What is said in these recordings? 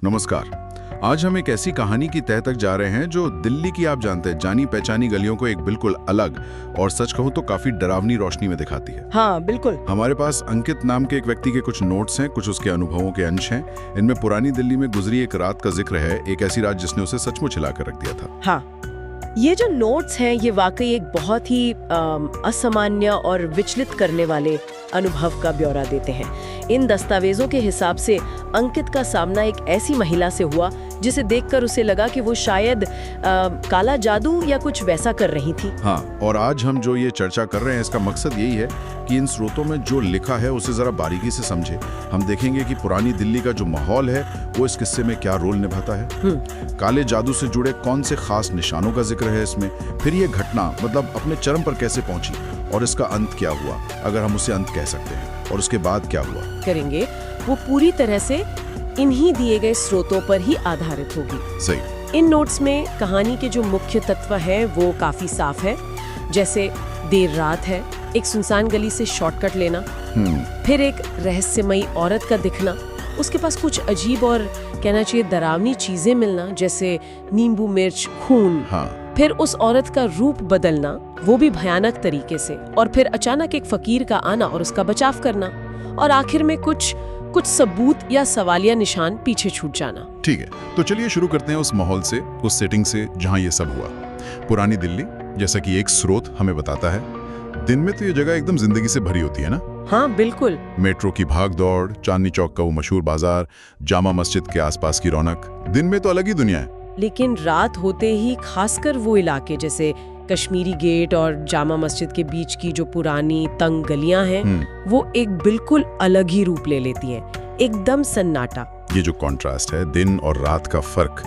नमस्कार। आज हम एक ऐसी कहानी की तह तक जा रहे हैं जो दिल्ली की, आप जानते हैं, जानी पहचानी गलियों को एक बिल्कुल अलग और सच कहूं तो काफी डरावनी रोशनी में दिखाती है। हाँ बिल्कुल। हमारे पास अंकित नाम के एक व्यक्ति के कुछ नोट्स हैं, कुछ उसके अनुभवों के अंश हैं। इनमें पुरानी दिल्ली में गुजरी एक रात का जिक्र है, एक ऐसी रात जिसने उसे सचमुच हिलाकर रख दिया था। हाँ, ये जो नोट्स हैं ये वाकई एक बहुत ही असामान्य और विचलित करने वाले अनुभव का ब्यौरा देते हैं। इन दस्तावेजों के हिसाब से अंकित का सामना एक ऐसी महिला से हुआ जिसे देखकर उसे लगा कि वो शायद काला जादू या कुछ वैसा कर रही थी। हाँ, और आज हम जो ये चर्चा कर रहे हैं इसका मकसद यही है कि इन स्रोतों में जो लिखा है उसे जरा बारीकी से समझे। हम देखेंगे कि पुरानी दिल्ली का जो माहौल है वो इस किस्से में क्या रोल निभाता है, काले जादू से जुड़े कौन से खास निशानों का जिक्र है इसमें, फिर ये घटना मतलब अपने चरम पर कैसे पहुंची और इसका अंत क्या हुआ, अगर हम उसे अंत कह सकते हैं, और उसके बाद क्या हुआ करेंगे। वो पूरी तरह से इन्हीं दिए गए स्रोतों पर ही आधारित होगी। सही। इन नोट्स में कहानी के जो मुख्य तत्व है वो काफी साफ है, जैसे देर रात है, एक सुनसान गली से शॉर्टकट लेना, फिर एक रहस्यमयी औरत का दिखना, उसके पास कुछ अजीब और कहना चाहिए डरावनी चीजें मिलना जैसे नींबू मिर्च, खून, फिर उस औरत का रूप बदलना, वो भी भयानक तरीके से, और फिर अचानक एक फकीर का आना और उसका बचाव करना, और आखिर में कुछ सबूत या सवालिया निशान पीछे छूट जाना। ठीक है, तो चलिए शुरू करते हैं उस माहौल से, उस सेटिंग से जहां ये सब हुआ। पुरानी दिल्ली, जैसा कि एक स्रोत हमें बताता है, दिन में तो ये जगह एकदम जिंदगी से भरी होती है ना। हाँ बिल्कुल। मेट्रो की भाग दौड़, चांदनी चौक का वो मशहूर बाजार, जामा मस्जिद के आसपास की रौनक, दिन में तो अलग ही दुनिया है। लेकिन रात होते ही खासकर वो इलाके जैसे कश्मीरी गेट और जामा मस्जिद के बीच की जो पुरानी तंग गलियां हैं, वो एक बिल्कुल अलग ही रूप ले लेती हैं, एकदम सन्नाटा। ये जो कॉन्ट्रास्ट है, दिन और रात का फर्क,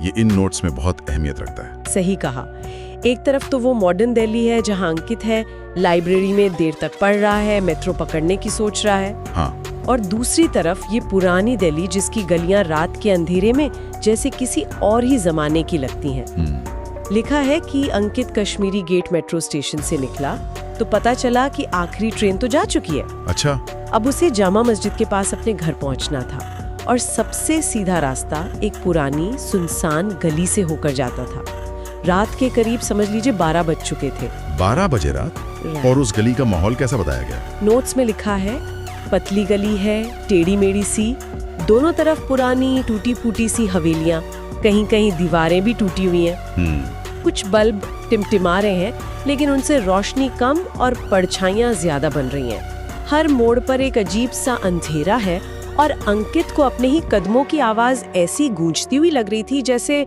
ये इन नोट्स में बहुत अहमियत रखता है। सही कहा। एक तरफ तो वो मॉडर्न दिल्ली है जहां अंकित है, लाइब्रेरी में देर तक पढ़ रहा है, मेट्रो पकड़ने की सोच रहा है। हाँ। और दूसरी तरफ ये पुरानी दिल्ली जिसकी गलियां रात के अंधेरे में जैसे किसी और ही जमाने की लगती हैं। लिखा है कि अंकित कश्मीरी गेट मेट्रो स्टेशन से निकला तो पता चला कि आखिरी ट्रेन तो जा चुकी है। अच्छा। अब उसे जामा मस्जिद के पास अपने घर पहुंचना था, और सबसे सीधा रास्ता एक पुरानी सुनसान गली से होकर जाता था। रात के करीब समझ लीजिए 12 बज चुके थे। 12 बजे रात? और उस गली का माहौल कैसा बताया गया? नोट्स में लिखा है, पतली गली है, टेढ़ी मेढ़ी सी, दोनों तरफ पुरानी टूटी फूटी सी हवेलियां, कहीं कहीं दीवारें भी टूटी हुई हैं। कुछ बल्ब टिमटिमा रहे हैं लेकिन उनसे रोशनी कम और परछाइयां ज्यादा बन रही हैं। हर मोड़ पर एक अजीब सा अंधेरा है, और अंकित को अपने ही कदमों की आवाज ऐसी गूंजती हुई लग रही थी जैसे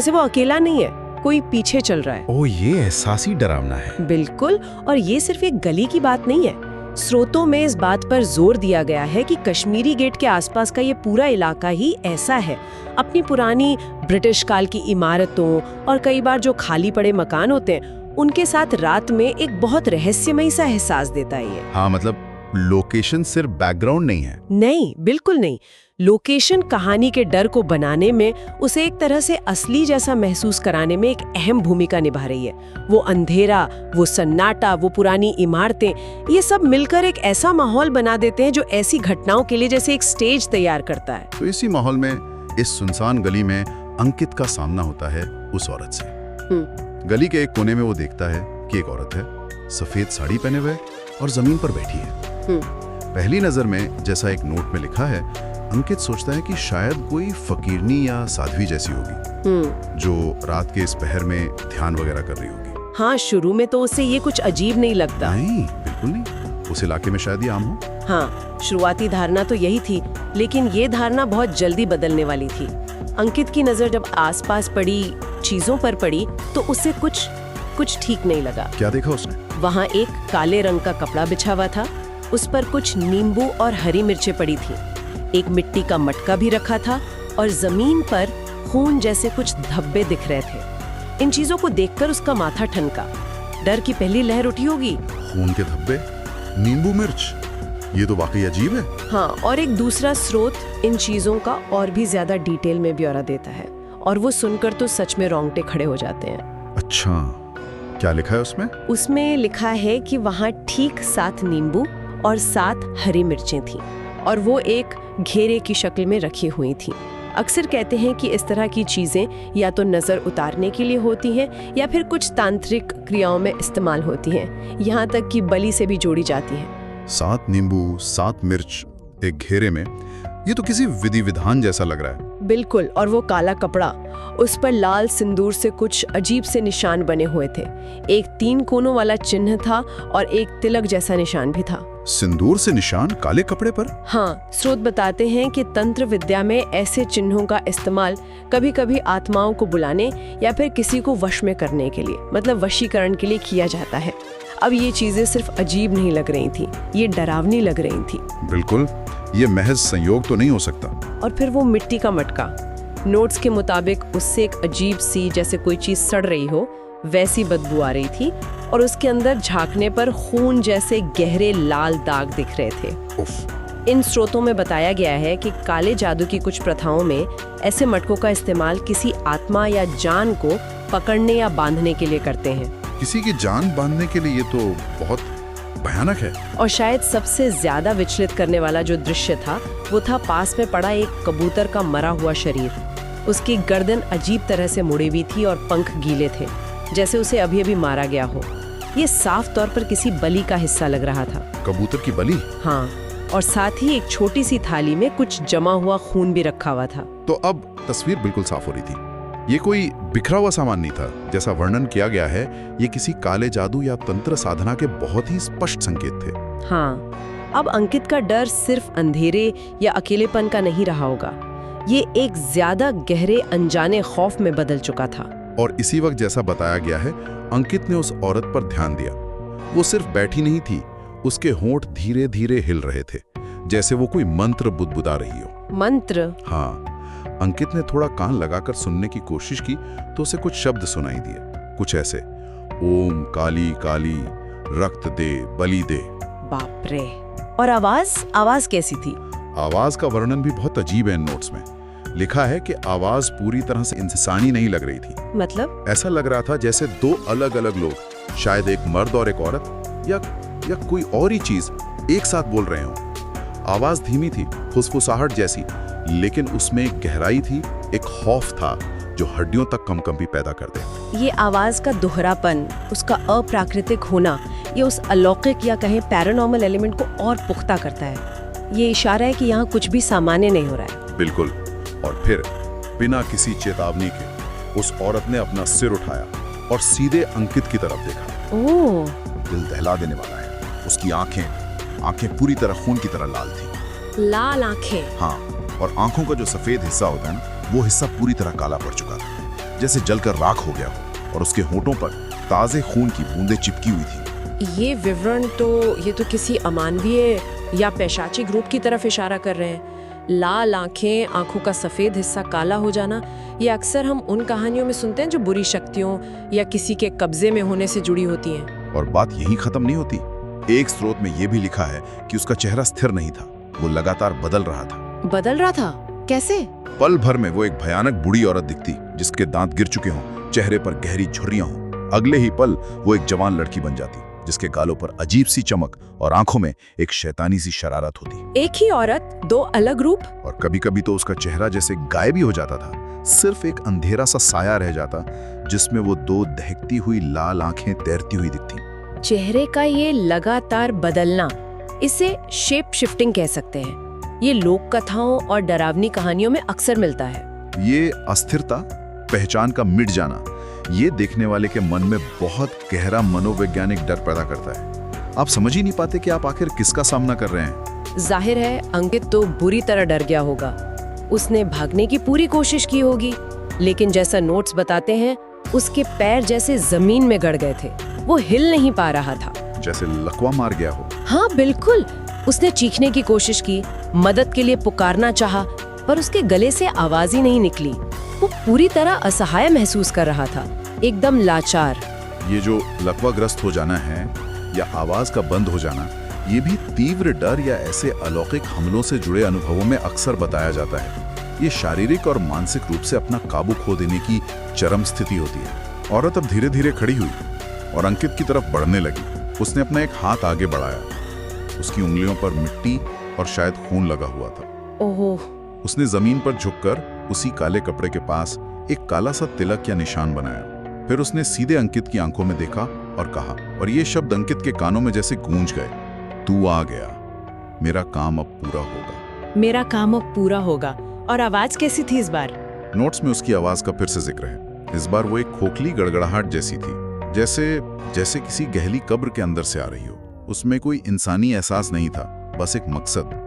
वो अकेला नहीं है, कोई पीछे चल रहा है। ओह, ये एहसास ही डरावना है। बिल्कुल। और ये सिर्फ एक गली की बात नहीं है। स्रोतों में इस बात पर जोर दिया गया है कि कश्मीरी गेट के आसपास का ये पूरा इलाका ही ऐसा है। अपनी पुरानी ब्रिटिश काल की इमारतों और कई बार जो खाली पड़े मकान होते हैं उनके साथ रात में एक बहुत रहस्यमयी सा एहसास देता है ये। हाँ, मतलब लोकेशन सिर्फ बैकग्राउंड नहीं है। नहीं, बिल्कुल नहीं। लोकेशन कहानी के डर को बनाने में, उसे एक तरह से असली जैसा महसूस कराने में एक अहम भूमिका निभा रही है। वो अंधेरा, वो सन्नाटा, वो पुरानी इमारतें, ये सब मिलकर एक ऐसा माहौल बना देते हैं जो ऐसी घटनाओं के लिए जैसे एक स्टेज तैयार करता है। तो इसी माहौल में, इस सुनसान गली में अंकित का सामना होता है उस औरत से। गली के एक कोने में वो देखता है कि एक औरत है, सफेद साड़ी पहने हुए और जमीन पर बैठी है। पहली नजर में, जैसा एक नोट में लिखा है, अंकित सोचता है कि शायद कोई फकीरनी या साध्वी जैसी होगी जो रात के इस पहर में ध्यान वगैरह कर रही होगी। हाँ, शुरू में तो उसे ये कुछ अजीब नहीं लगता। नहीं, बिल्कुल नहीं। उस इलाके में शायद ये आम हो। हाँ, शुरुआती धारणा तो यही थी, लेकिन ये धारणा बहुत जल्दी बदलने वाली थी। अंकित की नजर जब आसपास पड़ी चीजों पर पड़ी तो उसे कुछ ठीक नहीं लगा। क्या देखा उसने? वहाँ एक काले रंग का कपड़ा बिछा हुआ था, उस पर कुछ नींबू और हरी मिर्चें पड़ी थी। एक मिट्टी का मटका भी रखा था, और जमीन पर खून जैसे कुछ धब्बे दिख रहे थे। इन चीजों को देखकर उसका माथा ठनका। डर की पहली लहर उठी होगी। खून के धब्बे, नींबू मिर्च, ये तो वाकई अजीब है। हाँ, और एक दूसरा स्रोत इन चीजों का और भी ज्यादा डिटेल में ब्यौरा देता है, और वो सुनकर तो सच में रोंगटे खड़े हो जाते हैं। अच्छा, क्या लिखा है उसमें? उसमें लिखा है कि वहाँ ठीक 7 नींबू और 7 हरी मिर्चें थीं, और वो एक घेरे की शक्ल में रखी हुई थी। अक्सर कहते हैं कि इस तरह की चीजें या तो नजर उतारने के लिए होती हैं या फिर कुछ तांत्रिक क्रियाओं में इस्तेमाल होती हैं, यहाँ तक कि बलि से भी जोड़ी जाती हैं। 7 नींबू 7 मिर्च एक घेरे में, ये तो किसी विधि विधान जैसा लग रहा है। बिल्कुल, और वो काला कपड़ा, उस पर लाल सिंदूर से कुछ अजीब से निशान बने हुए थे। एक 3 कोनों वाला चिन्ह था और एक तिलक जैसा निशान भी था। सिंदूर से निशान काले कपड़े पर? हाँ, स्रोत बताते हैं कि तंत्र विद्या में ऐसे चिन्हों का इस्तेमाल कभी कभी आत्माओं को बुलाने या फिर किसी को वश में करने के लिए, मतलब वशीकरण के लिए किया जाता है। अब ये चीजें सिर्फ अजीब नहीं लग रही थी, ये डरावनी लग रही थी। बिल्कुल, ये महज संयोग तो नहीं हो सकता। और फिर वो मिट्टी का मटका, नोट्स के मुताबिक उससे एक अजीब सी, जैसे कोई चीज सड़ रही हो वैसी बदबू आ रही थी, और उसके अंदर झांकने पर खून जैसे गहरे लाल दाग दिख रहे थे। उफ। इन स्रोतों में बताया गया है कि काले जादू की कुछ प्रथाओं में ऐसे मटकों का इस्तेमाल किसी आत्मा या जान को पकड़ने या बांधने के लिए करते हैं। किसी की जान बांधने के लिए? ये तो बहुत भयानक है। और शायद सबसे ज्यादा विचलित करने वाला जो दृश्य था वो था पास में पड़ा एक कबूतर का मरा हुआ शरीर। उसकी गर्दन अजीब तरह से मुड़ी हुई थी और पंख गीले थे, जैसे उसे अभी अभी मारा गया हो। ये साफ तौर पर किसी बलि का हिस्सा लग रहा था। कबूतर की बलि? हाँ, और साथ ही एक छोटी सी थाली में कुछ जमा हुआ खून भी रखा हुआ था। तो अब तस्वीर बिल्कुल साफ हो रही थी। ये कोई बिखरा हुआ सामान नहीं था जैसा वर्णन किया गया है। ये किसी काले जादू या तंत्र साधना के बहुत ही स्पष्ट संकेत थे। हाँ, अब अंकित का डर सिर्फ अंधेरे या अकेलेपन का नहीं रहा होगा, ये एक ज्यादा गहरे अनजाने खौफ में बदल चुका था। और इसी वक्त जैसा बताया गया है, अंकित ने उस औरत पर ध्यान दिया। वो सिर्फ बैठी नहीं थी, उसके होंठ धीरे धीरे हिल रहे थे, जैसे वो कोई मंत्र बुदबुदा रही हो। मंत्र? हाँ। अंकित ने थोड़ा कान लगाकर सुनने की कोशिश की तो उसे कुछ शब्द सुनाई दिए, कुछ ऐसे, ओम काली काली रक्त दे बलि दे। बाप रे। और आवाज कैसी थी? आवाज का वर्णन भी बहुत अजीब है इन नोट्स में। लिखा है कि आवाज पूरी तरह से इंसानी नहीं लग रही थी। मतलब? ऐसा लग रहा था जैसे 2 अलग अलग लोग, शायद एक मर्द और एक औरत, या कोई और ही चीज एक साथ बोल रहे हो। आवाज धीमी थी, फुसफुसाहट जैसी, लेकिन उसमें एक गहराई थी, एक खौफ था जो हड्डियों तक कंपन पैदा कर दे। ये आवाज का दोहरापन, उसका अप्राकृतिक होना, ये उस अलौकिक या कहें पैरानॉर्मल एलिमेंट को और पुख्ता करता है। ये इशारा है कि यहाँ कुछ भी सामान्य नहीं हो रहा है। बिल्कुल। और फिर बिना किसी चेतावनी के उस औरत ने अपना सिर उठाया और सीधे अंकित की तरफ देखा। ओह, दिल दहला देने वाला है। उसकी आंखें पूरी तरह खून की तरह लाल थी। लाल आंखें? हाँ, और आंखों का जो सफेद हिस्सा होता है ना, वो हिस्सा पूरी तरह काला पड़ चुका था, जैसे जलकर राख हो गया हो, और उसके होठों पर ताजे खून की बूंदें चिपकी हुई थी। ये विवरण ये तो किसी अमानवीय या पैशाचिक रूप की तरफ इशारा कर रहे हैं। लाल आंखें, आंखों का सफेद हिस्सा काला हो जाना, ये अक्सर हम उन कहानियों में सुनते हैं जो बुरी शक्तियों या किसी के कब्जे में होने से जुड़ी होती हैं। और बात यही खत्म नहीं होती। एक स्रोत में यह भी लिखा है कि उसका चेहरा स्थिर नहीं था, वो लगातार बदल रहा था। बदल रहा था? कैसे? पल भर में वो एक भयानक बूढ़ी औरत दिखती, जिसके दांत गिर चुके हों, चेहरे पर गहरी झुर्रियां हों। अगले ही पल वो एक जवान लड़की बन जाती, जिसके गालों पर अजीब सी चमक और आंखों में एक शैतानी सी शरारत होती। एक ही औरत, 2 अलग रूप? और कभी-कभी तो उसका चेहरा जैसे गायब ही हो जाता था, सिर्फ एक अंधेरा सा साया रह जाता, जिसमें वो 2 दहकती हुई लाल आंखें तैरती हुई दिखती। चेहरे का ये लगातार बदलना, इसे शेप शिफ्टिंग कह सकते हैं। ये लोक कथाओं और डरावनी कहानियों में अक्सर मिलता है। ये अस्थिरता, पहचान का मिट जाना, ये देखने वाले के मन में बहुत गहरा मनोवैज्ञानिक डर पैदा करता है। आप समझ ही नहीं पाते कि आप आखिर किसका सामना कर रहे हैं। जाहिर है अंकित तो बुरी तरह डर गया होगा। उसने भागने की पूरी कोशिश की होगी, लेकिन जैसा नोट्स बताते हैं, उसके पैर जैसे जमीन में गड़ गए थे। वो हिल नहीं पा रहा था, जैसे लकवा मार गया हो। हाँ बिल्कुल। उसने चीखने की कोशिश की, मदद के लिए पुकारना चाहा, पर उसके गले से आवाज ही नहीं निकली। वो पूरी तरह असहाय महसूस कर रहा था, एकदम लाचार। ये जो लकवाग्रस्त हो जाना है या आवाज का बंद हो जाना, ये भी तीव्र डर या ऐसे अलौकिक हमलों से जुड़े अनुभवों में अक्सर बताया जाता है। ये शारीरिक और मानसिक रूप से अपना काबू खो देने की चरम स्थिति होती है। औरत अब धीरे धीरे खड़ी हुई और अंकित की तरफ बढ़ने लगी। उसने अपना एक हाथ आगे बढ़ाया। उसकी उंगलियों पर मिट्टी और शायद खून लगा हुआ था। ओहो। उसने जमीन पर झुककर उसी काले कपड़े के पास एक काला सा तिलक या निशान बनाया। फिर उसने सीधे अंकित की आंखों में देखा और कहा, और ये शब्द अंकित के कानों में जैसे गूंज गए, तू आ गया, मेरा काम अब पूरा होगा। मेरा काम अब पूरा होगा। और आवाज कैसी थी इस बार? नोट्स में उसकी आवाज का फिर से जिक्र है। इस बार वो एक खोखली गड़गड़ाहट जैसी थी, जैसे किसी गहरी कब्र के अंदर से आ रही हो। उसमें कोई इंसानी एहसास नहीं था, बस एक मकसद।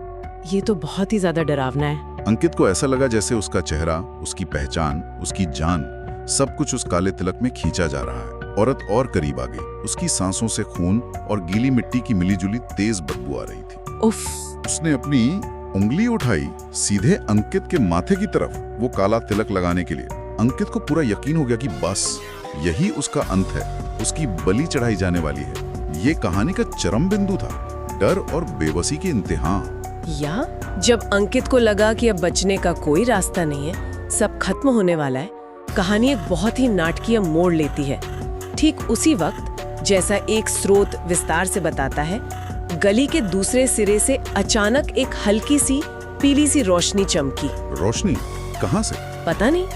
ये तो बहुत ही ज्यादा डरावना है। अंकित को ऐसा लगा जैसे उसका चेहरा, उसकी पहचान, उसकी जान, सब कुछ उस काले तिलक में खींचा जा रहा है। औरत और करीब आ गई। उसकी सांसों से खून और गीली मिट्टी की मिलीजुली तेज बदबू आ रही थी। उफ! उसने अपनी उंगली उठाई सीधे अंकित के माथे की तरफ, वो काला तिलक लगाने के लिए। अंकित को पूरा यकीन हो गया कि बस यही उसका अंत है, उसकी बलि चढ़ाई जाने वाली है। ये कहानी का चरम बिंदु था, डर और बेबसी की इंतहा। या जब अंकित को लगा कि अब बचने का कोई रास्ता नहीं है, सब खत्म होने वाला है, कहानी एक बहुत ही नाटकीय मोड़ लेती है। ठीक उसी वक्त, जैसा एक स्रोत विस्तार से बताता है, गली के दूसरे सिरे से अचानक एक हल्की सी पीली सी रोशनी चमकी। रोशनी? कहां से? पता नहीं,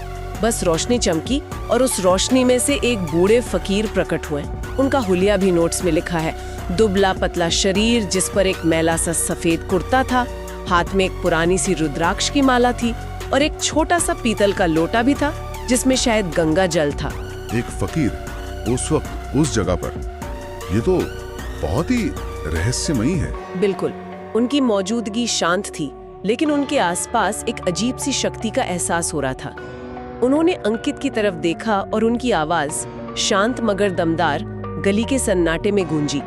बस रोशनी चमकी और उस रोशनी में से एक बूढ़े फकीर प्रकट हुए। उनका हुलिया भी नोट्स में लिखा है। दुबला पतला शरीर, जिस पर एक मैला सा सफेद कुर्ता था, हाथ में एक पुरानी सी रुद्राक्ष की माला थी और एक छोटा सा पीतल का लोटा भी था जिसमें शायद गंगा जल था। एक फकीर उस वक्त उस जगह पर, ये तो बहुत ही रहस्यमयी है। बिल्कुल, उनकी मौजूदगी शांत थी, लेकिन उनके आसपास एक अजीब सी शक्ति का एहसास हो रहा था। उन्होंने अंकित की तरफ देखा और उनकी आवाज शांत मगर दमदार गली के सन्नाटे में गूंजी।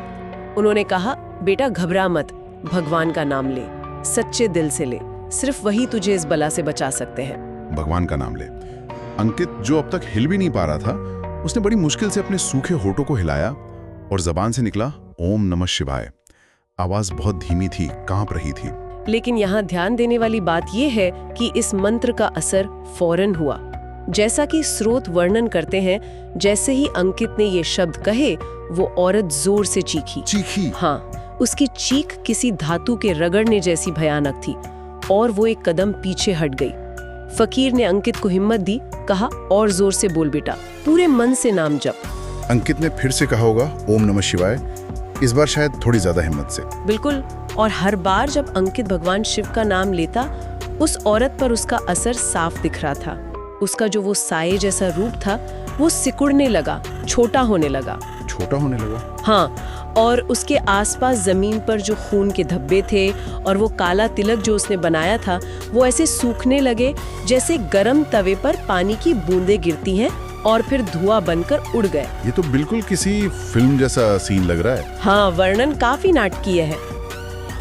उन्होंने कहा, बेटा घबरा मत, भगवान का नाम ले, सच्चे दिल से ले, सिर्फ वही तुझे इस बला से बचा सकते हैं। भगवान का नाम ले। अंकित, जो अब तक हिल भी नहीं पा रहा था, उसने बड़ी मुश्किल से अपने सूखे होठों को हिलाया और जबान से निकला, ओम नमः शिवाय। आवाज बहुत धीमी थी, कांप रही थी। लेकिन यहाँ ध्यान देने वाली बात यह है कि इस मंत्र का असर फौरन हुआ। जैसा कि स्रोत वर्णन करते हैं, जैसे ही अंकित ने ये शब्द कहे, वो औरत जोर से चीखी। हाँ, उसकी चीख किसी धातु के रगड़ने जैसी भयानक थी और वो एक कदम पीछे हट गई। फकीर ने अंकित को हिम्मत दी, कहा, और जोर से बोल बेटा, पूरे मन से नाम जप। अंकित ने फिर से कहा होगा, ओम नमः शिवाय, इस बार शायद थोड़ी ज्यादा हिम्मत से। बिल्कुल, और हर बार जब अंकित भगवान शिव का नाम लेता, उस औरत पर उसका असर साफ दिख रहा था। उसका जो वो साये जैसा रूप था, वो सिकुड़ने लगा, छोटा होने लगा। हाँ, और उसके आसपास जमीन पर जो खून के धब्बे थे और वो काला तिलक जो उसने बनाया था, वो ऐसे सूखने लगे जैसे गरम तवे पर पानी की बूंदें गिरती हैं और फिर धुआं बनकर उड़ गए। ये तो बिल्कुल किसी फिल्म जैसा सीन लग रहा है। हाँ, वर्णन काफी नाटकीय है।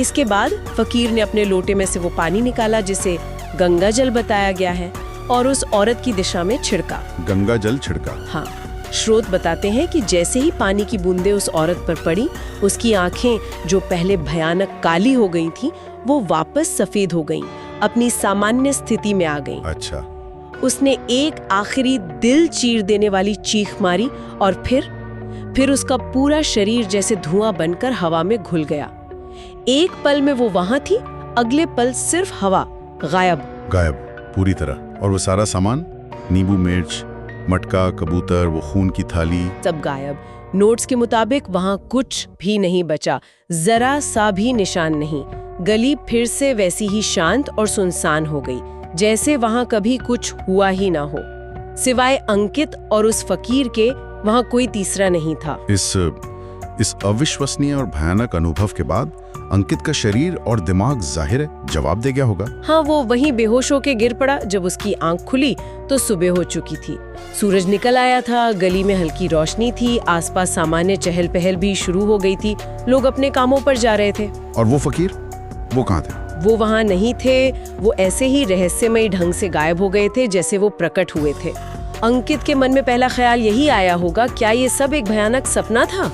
इसके बाद फकीर ने अपने लोटे में से वो पानी निकाला जिसे गंगा जल बताया गया है और उस औरत की दिशा में छिड़का। गंगा जल छिड़का? हाँ। स्रोत बताते हैं कि जैसे ही पानी की बूंदें उस औरत पर पड़ी, उसकी आंखें जो पहले भयानक काली हो गई थी, वो वापस सफेद हो गईं, अपनी सामान्य स्थिति में आ गईं। अच्छा। उसने एक आखिरी दिल चीर देने वाली चीख मारी और फिर उसका पूरा शरीर जैसे धुआं बनकर हवा में घुल गया। एक पल में वो वहां थी, अगले पल सिर्फ हवा, गायब पूरी तरह। और वो सारा सामान, नींबू मिर्च, मटका, कबूतर, वो खून की थाली, सब गायब। नोट्स के मुताबिक वहां कुछ भी नहीं बचा, जरा सा भी निशान नहीं। गली फिर से वैसी ही शांत और सुनसान हो गई, जैसे वहां कभी कुछ हुआ ही ना हो। सिवाय अंकित और उस फकीर के वहां कोई तीसरा नहीं था। इस अविश्वसनीय और भयानक अनुभव के बाद अंकित का शरीर और दिमाग जाहिर है जवाब दे गया होगा। हाँ, वो वहीं बेहोश होके गिर पड़ा। जब उसकी आंख खुली तो सुबह हो चुकी थी, सूरज निकल आया था, गली में हल्की रोशनी थी, आसपास सामान्य चहल पहल भी शुरू हो गई थी, लोग अपने कामों पर जा रहे थे। और वो फकीर, वो कहाँ थे? वो वहां नहीं थे, वो ऐसे ही रहस्यमयी ढंग से गायब हो गए थे जैसे वो प्रकट हुए थे। अंकित के मन में पहला ख्याल यही आया होगा, क्या ये सब एक भयानक सपना था?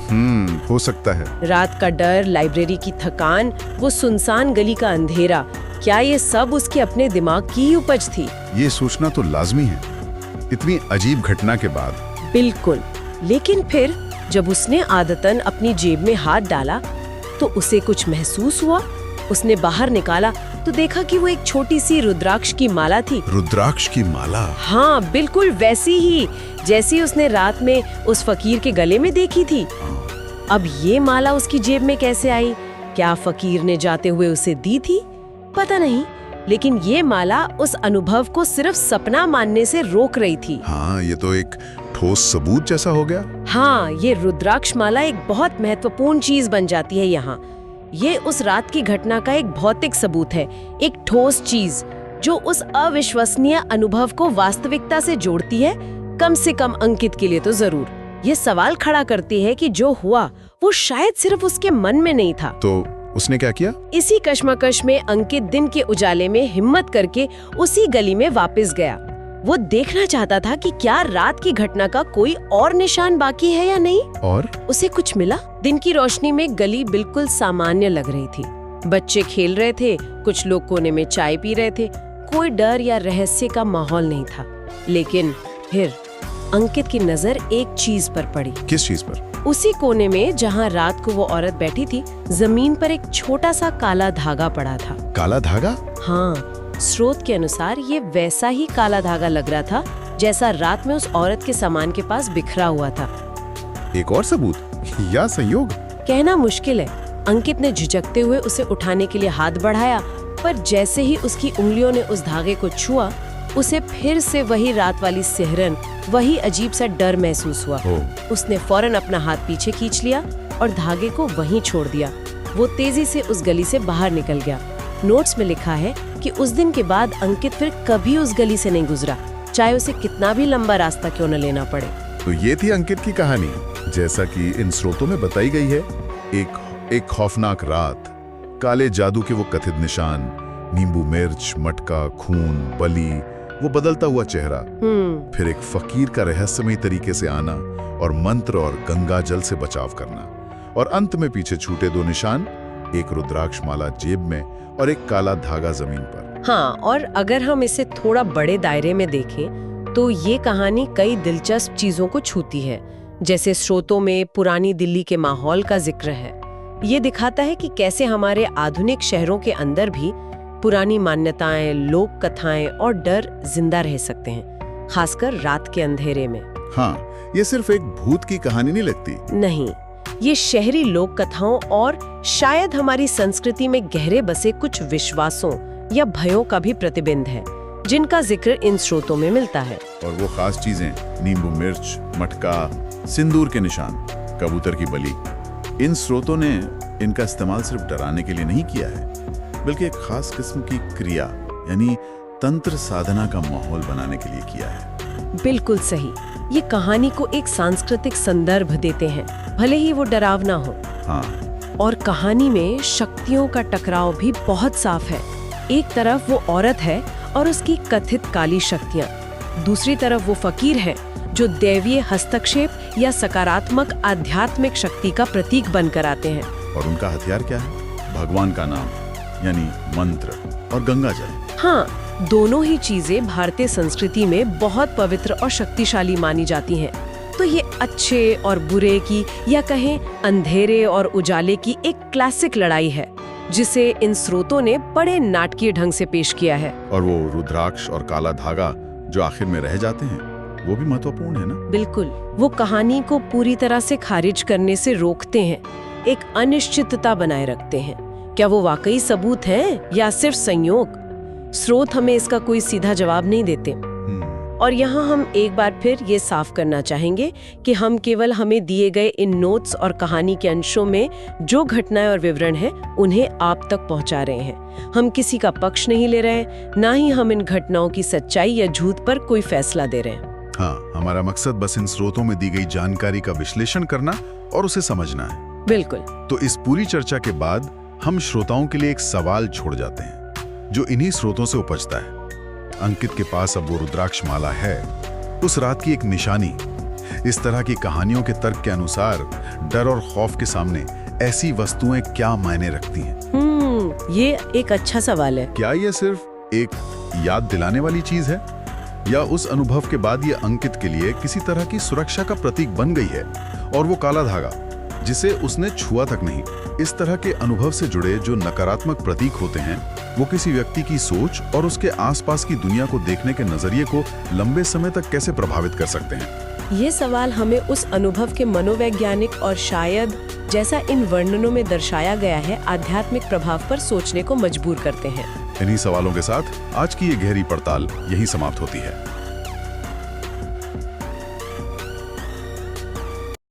हो सकता है। रात का डर, लाइब्रेरी की थकान, वो सुनसान गली का अंधेरा, क्या ये सब उसके अपने दिमाग की ही उपज थी? ये सोचना तो लाजमी है, इतनी अजीब घटना के बाद। बिल्कुल, लेकिन फिर जब उसने आदतन अपनी जेब में हाथ डाला तो उसे कुछ महसूस हुआ। उसने बाहर निकाला तो देखा कि वो एक छोटी सी रुद्राक्ष की माला थी। रुद्राक्ष की माला? हाँ, बिल्कुल वैसी ही जैसी उसने रात में उस फकीर के गले में देखी थी। अब ये माला उसकी जेब में कैसे आई? क्या फकीर ने जाते हुए उसे दी थी? पता नहीं, लेकिन ये माला उस अनुभव को सिर्फ सपना मानने से रोक रही थी। हाँ, ये तो एक ठोस सबूत जैसा हो गया। हाँ, ये रुद्राक्ष माला एक बहुत महत्वपूर्ण चीज बन जाती है यहाँ। ये उस रात की घटना का एक भौतिक सबूत है, एक ठोस चीज जो उस अविश्वसनीय अनुभव को वास्तविकता से जोड़ती है, कम से कम अंकित के लिए तो जरूर। ये सवाल खड़ा करती है कि जो हुआ वो शायद सिर्फ उसके मन में नहीं था। तो उसने क्या किया? इसी कश्मकश में अंकित दिन के उजाले में हिम्मत करके उसी गली में वापस गया। वो देखना चाहता था कि क्या रात की घटना का कोई और निशान बाकी है या नहीं। और उसे कुछ मिला। दिन की रोशनी में गली बिल्कुल सामान्य लग रही थी। बच्चे खेल रहे थे, कुछ लोग कोने में चाय पी रहे थे। कोई डर या रहस्य का माहौल नहीं था। लेकिन फिर अंकित की नजर एक चीज पर पड़ी। किस चीज पर? उसी कोने में जहाँ रात को वो औरत बैठी थी, जमीन पर एक छोटा सा काला धागा पड़ा था। काला धागा? हाँ, स्रोत के अनुसार ये वैसा ही काला धागा लग रहा था जैसा रात में उस औरत के सामान के पास बिखरा हुआ था। एक और सबूत या संयोग? कहना मुश्किल है। अंकित ने झिझकते हुए उसे उठाने के लिए हाथ बढ़ाया, पर जैसे ही उसकी उंगलियों ने उस धागे को छुआ, उसे फिर से वही रात वाली सिहरन, वही अजीब सा डर महसूस हुआ। उसने फौरन अपना हाथ पीछे खींच लिया और धागे को वहीं छोड़ दिया। वो तेजी से उस गली से बाहर निकल गया। नोट्स में लिखा है कि उस दिन के बाद अंकित फिर कभी उस गली से नहीं गुजरा, चाहे उसे कितना भी लंबा रास्ता क्यों न लेना पड़े। तो ये थी अंकित की कहानी, जैसा कि इन स्रोतों में बताई गई है। एक खौफनाक रात, काले जादू के वो कथित निशान, नींबू मिर्च, मटका, खून, बलि, वो बदलता हुआ चेहरा, फिर एक फकीर का रहस्यमय तरीके से आना और मंत्र और गंगा जल से बचाव करना, और अंत में पीछे छूटे दो निशान, एक रुद्राक्ष माला जेब में और एक काला धागा जमीन पर। हाँ, और अगर हम इसे थोड़ा बड़े दायरे में देखें तो ये कहानी कई दिलचस्प चीजों को छूती है। जैसे स्रोतों में पुरानी दिल्ली के माहौल का जिक्र है। ये दिखाता है कि कैसे हमारे आधुनिक शहरों के अंदर भी पुरानी मान्यताएं, लोक कथाएं और डर जिंदा रह सकते हैं, खासकर रात के अंधेरे में। हाँ, ये सिर्फ एक भूत की कहानी नहीं लगती। नहीं, ये शहरी लोक कथाओं और शायद हमारी संस्कृति में गहरे बसे कुछ विश्वासों या भयों का भी प्रतिबिंब है, जिनका जिक्र इन स्रोतों में मिलता है। और वो खास चीजें, नींबू मिर्च, मटका, सिंदूर के निशान, कबूतर की बलि, इन स्रोतों ने इनका इस्तेमाल सिर्फ डराने के लिए नहीं किया है, बल्कि एक खास किस्म की क्रिया यानी तंत्र साधना का माहौल बनाने के लिए किया है। बिल्कुल सही। ये कहानी को एक सांस्कृतिक संदर्भ देते हैं, भले ही वो डरावना हो। हाँ। और कहानी में शक्तियों का टकराव भी बहुत साफ है। एक तरफ वो औरत है और उसकी कथित काली शक्तियाँ, दूसरी तरफ वो फकीर है जो दैवीय हस्तक्षेप या सकारात्मक आध्यात्मिक शक्ति का प्रतीक बनकर आते हैं। और उनका हथियार क्या है? भगवान का नाम यानी मंत्र और गंगा जल। हाँ, दोनों ही चीजें भारतीय संस्कृति में बहुत पवित्र और शक्तिशाली मानी जाती हैं। तो ये अच्छे और बुरे की, या कहें अंधेरे और उजाले की एक क्लासिक लड़ाई है, जिसे इन स्रोतों ने बड़े नाटकीय ढंग से पेश किया है। और वो रुद्राक्ष और काला धागा जो आखिर में रह जाते हैं, वो भी महत्वपूर्ण है ना? बिल्कुल, वो कहानी को पूरी तरह से खारिज करने से रोकते हैं, एक अनिश्चितता बनाए रखते हैं। क्या वो वाकई सबूत हैं या सिर्फ संयोग? स्रोत हमें इसका कोई सीधा जवाब नहीं देते। और यहाँ हम एक बार फिर ये साफ करना चाहेंगे कि हम केवल हमें दिए गए इन नोट्स और कहानी के अंशों में जो घटनाएं और विवरण हैं, उन्हें आप तक पहुँचा रहे हैं। हम किसी का पक्ष नहीं ले रहे हैं, ना ही हम इन घटनाओं की सच्चाई या झूठ पर कोई फैसला दे रहे हैं। हाँ, हमारा मकसद बस इन स्रोतों में दी गई जानकारी का विश्लेषण करना और उसे समझना है। बिल्कुल। तो इस पूरी चर्चा के बाद हम श्रोताओं के लिए एक सवाल छोड़ जाते हैं जो इन्हीं स्रोतों से उपजता है। अंकित के पास अब वो रुद्राक्ष माला है, उस रात की एक निशानी। इस तरह की कहानियों के तर्क के अनुसार डर और खौफ के सामने ऐसी वस्तुएं क्या मायने रखती हैं? ये एक अच्छा सवाल है। क्या ये सिर्फ एक याद दिलाने वाली चीज है, या उस अनुभव के बाद ये अंकित के लिए किसी तरह की सुरक्षा का प्रतीक बन गई है? और वो काला धागा, जिसे उसने छुआ तक नहीं। इस तरह के अनुभव से जुड़े जो नकारात्मक प्रतीक होते हैं वो किसी व्यक्ति की सोच और उसके आसपास की दुनिया को देखने के नजरिए को लंबे समय तक कैसे प्रभावित कर सकते हैं। ये सवाल हमें उस अनुभव के मनोवैज्ञानिक और शायद जैसा इन वर्णनों में दर्शाया गया है आध्यात्मिक प्रभाव पर सोचने को मजबूर करते हैं। इन्हीं सवालों के साथ आज की ये गहरी पड़ताल यहीं समाप्त होती है।